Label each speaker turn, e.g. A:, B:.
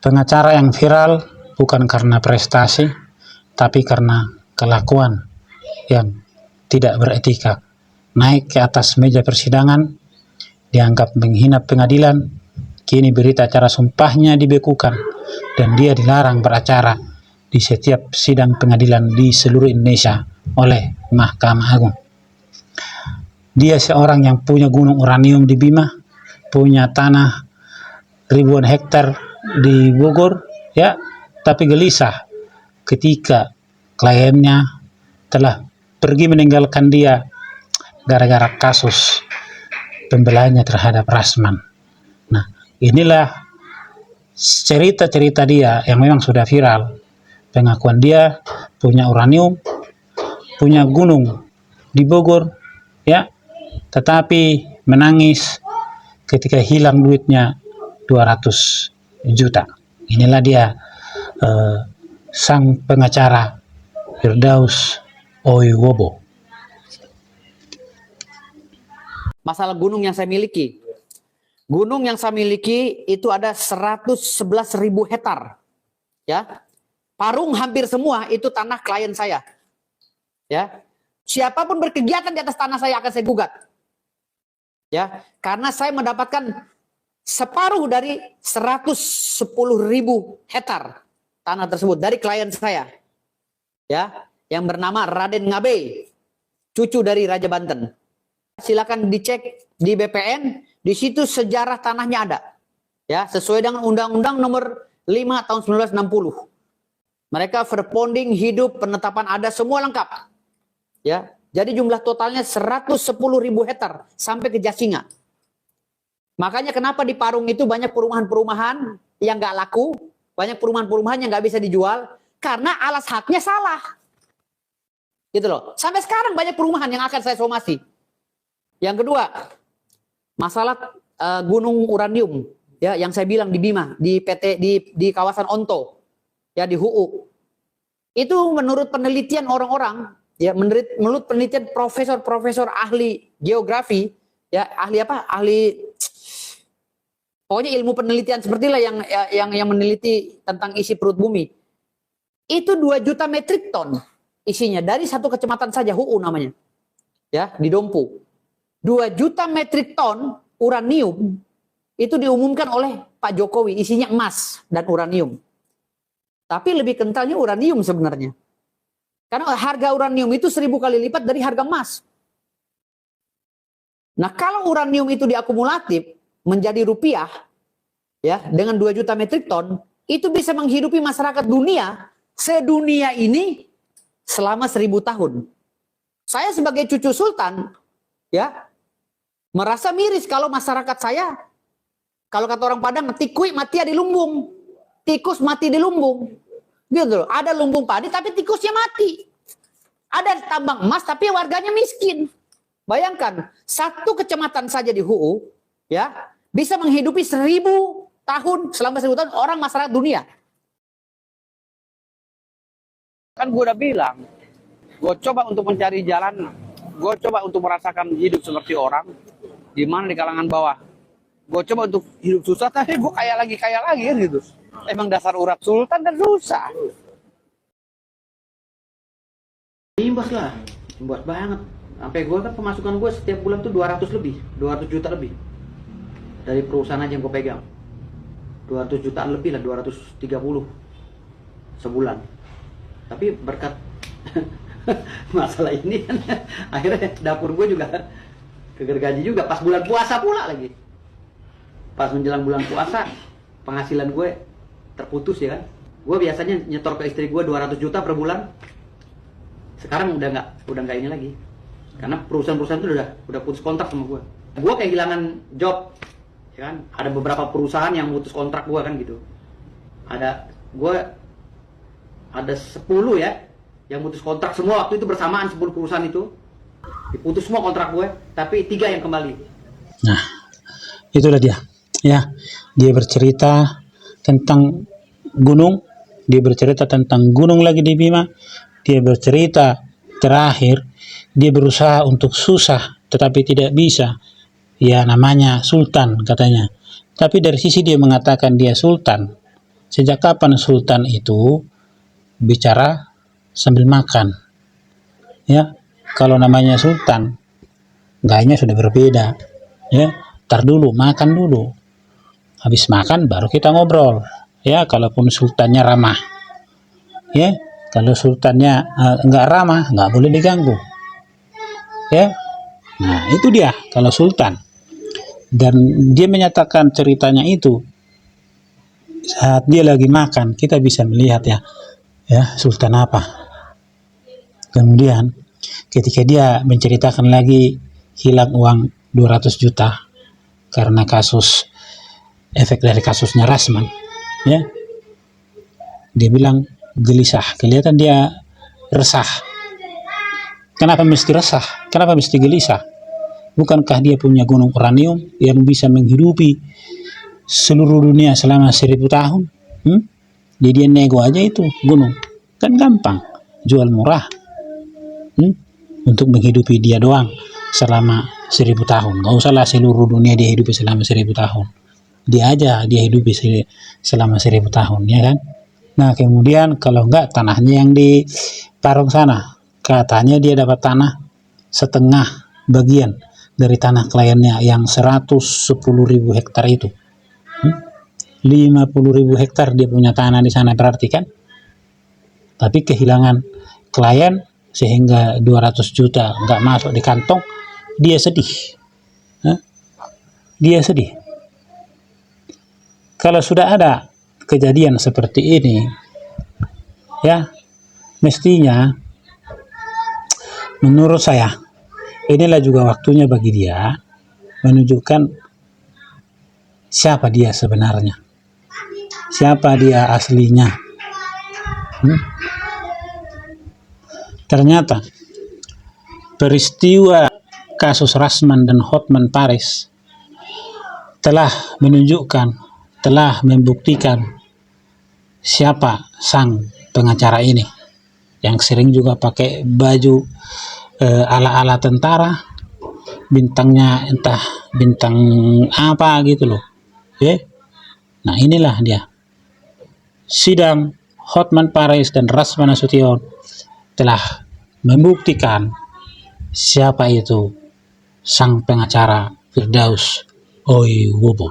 A: Pengacara yang viral bukan karena prestasi, tapi karena kelakuan yang tidak beretika. Naik ke atas meja persidangan, dianggap menghina pengadilan, kini berita acara sumpahnya dibekukan, dan dia dilarang beracara di setiap sidang pengadilan di seluruh Indonesia oleh Mahkamah Agung. Dia seorang yang punya gunung uranium di Bima, punya tanah ribuan hektar di Bogor, ya, tapi gelisah ketika kliennya telah pergi meninggalkan dia gara-gara kasus pembelaannya terhadap Rasman. Nah, inilah cerita-cerita dia yang memang sudah viral. Pengakuan dia punya uranium, punya gunung di Bogor, ya, tetapi menangis ketika hilang duitnya 200 juta. Inilah dia sang pengacara Firdaus Oiwobo.
B: Masalah gunung yang saya miliki. Gunung yang saya miliki itu ada 111.000 hektar. Ya. Parung hampir semua itu tanah klien saya. Ya. Siapapun berkegiatan di atas tanah saya akan saya gugat. Ya, karena saya mendapatkan separuh dari 110.000 hektar tanah tersebut dari klien saya. Ya, yang bernama Raden Ngabe, cucu dari Raja Banten. Silakan dicek di BPN, di situ sejarah tanahnya ada. Ya, sesuai dengan Undang-Undang Nomor 5 tahun 1960. Mereka verponding, hidup, penetapan ada, semua lengkap. Ya, jadi jumlah totalnya 110.000 hektar sampai ke Jasinga. Makanya kenapa di Parung itu banyak perumahan-perumahan yang nggak laku, banyak perumahan-perumahan yang nggak bisa dijual karena alas haknya salah. Gitu loh. Sampai sekarang banyak perumahan yang akan saya somasi. Yang kedua, masalah gunung uranium, ya, yang saya bilang di Bima, di PT di kawasan Onto, ya, di HUU. Itu menurut penelitian orang-orang, ya, menurut penelitian profesor ahli geografi, ya, ahli apa? Ahli, pokoknya ilmu penelitian seperti lah yang meneliti tentang isi perut bumi. Itu 2 juta metrik ton isinya dari satu kecamatan saja, HUU namanya. Ya, di Dompu. 2 juta metrik ton uranium itu diumumkan oleh Pak Jokowi, isinya emas dan uranium. Tapi lebih kentalnya uranium sebenarnya. Karena harga uranium itu 1000 kali lipat dari harga emas. Nah, kalau uranium itu diakumulatif menjadi rupiah, ya, dengan 2 juta metrik ton, itu bisa menghidupi masyarakat dunia, sedunia ini selama 1000 tahun. Saya sebagai cucu sultan, ya, merasa miris kalau masyarakat saya, kalau kata orang Padang, tikui mati di lumbung, tikus mati di lumbung. Gitu loh. Ada lumbung padi tapi tikusnya mati. Ada tambang emas tapi warganya miskin. Bayangkan, satu kecamatan saja di HUU, ya, bisa menghidupi 1000 tahun, selama 1000 tahun orang masyarakat dunia.
C: Kan gue udah bilang, gue coba untuk mencari jalan, gue coba untuk merasakan hidup seperti orang, di mana di kalangan bawah. Gue coba untuk hidup susah, tapi gue kaya lagi kan gitu. Emang dasar urat sultan kan susah.
D: Imbas lah, imbas banget. Sampai gue kan pemasukan gue setiap bulan tuh 200 juta lebih. Dari perusahaan aja yang gue pegang. 200 jutaan lebih lah, 230 sebulan. Tapi berkat masalah ini kan akhirnya dapur gue juga kegergaji juga pas bulan puasa pula lagi. Pas menjelang bulan puasa penghasilan gue terputus, ya kan. Gue biasanya nyetor ke istri gue 200 juta per bulan. Sekarang udah nggak ini lagi. Karena perusahaan-perusahaan itu udah putus kontrak sama gue. Gue kehilangan job, ya kan. Ada beberapa perusahaan yang putus kontrak gue kan gitu. Ada 10 ya yang putus kontrak semua waktu itu bersamaan, 10 perusahaan itu diputus semua kontrak gue, tapi 3 yang kembali.
A: Nah, itulah dia. Ya, dia bercerita tentang gunung, dia bercerita tentang gunung lagi di Bima, dia bercerita terakhir dia berusaha untuk susah tetapi tidak bisa. Ya, namanya sultan katanya. Tapi dari sisi dia mengatakan dia sultan, sejak kapan sultan itu bicara sambil makan? Ya, kalau namanya sultan, gayanya sudah berbeda. Ya, tar dulu, makan dulu. Habis makan baru kita ngobrol. Ya, kalaupun sultannya ramah. Ya, kalau sultannya nggak ramah, nggak boleh diganggu. Ya, nah itu dia kalau sultan. Dan dia menyatakan ceritanya itu saat dia lagi makan, kita bisa melihat ya sultan apa. Kemudian ketika dia menceritakan lagi hilang uang 200 juta karena efek dari kasusnya Rasman, ya, dia bilang gelisah, kelihatan dia resah. Kenapa mesti resah? Kenapa mesti gelisah? Bukankah dia punya gunung uranium yang bisa menghidupi seluruh dunia selama 1000 tahun? Jadi dia nego aja itu gunung, kan gampang, jual murah, untuk menghidupi dia doang selama 1000 tahun. Gak usahlah seluruh dunia dia hidupi selama 1000 tahun. Dia aja dia hidupi selama 1000 tahun, ya kan? Nah kemudian kalau enggak tanahnya yang di Parung sana, katanya dia dapat tanah setengah bagian dari tanah kliennya yang 110.000 hektar itu. 50.000 hektar dia punya tanah di sana berarti kan? Tapi kehilangan klien sehingga 200 juta nggak masuk di kantong, dia sedih. Dia sedih. Kalau sudah ada kejadian seperti ini, ya mestinya menurut saya inilah juga waktunya bagi dia menunjukkan siapa dia sebenarnya, siapa dia aslinya. Ternyata peristiwa kasus Rasman dan Hotman Paris telah menunjukkan, telah membuktikan siapa sang pengacara ini, yang sering juga pakai baju ala-ala tentara, bintangnya entah bintang apa gitu loh. Nah inilah dia. Sidang Hotman Paris dan Rasman Nasution telah membuktikan siapa itu sang pengacara Firdaus Oiwobo.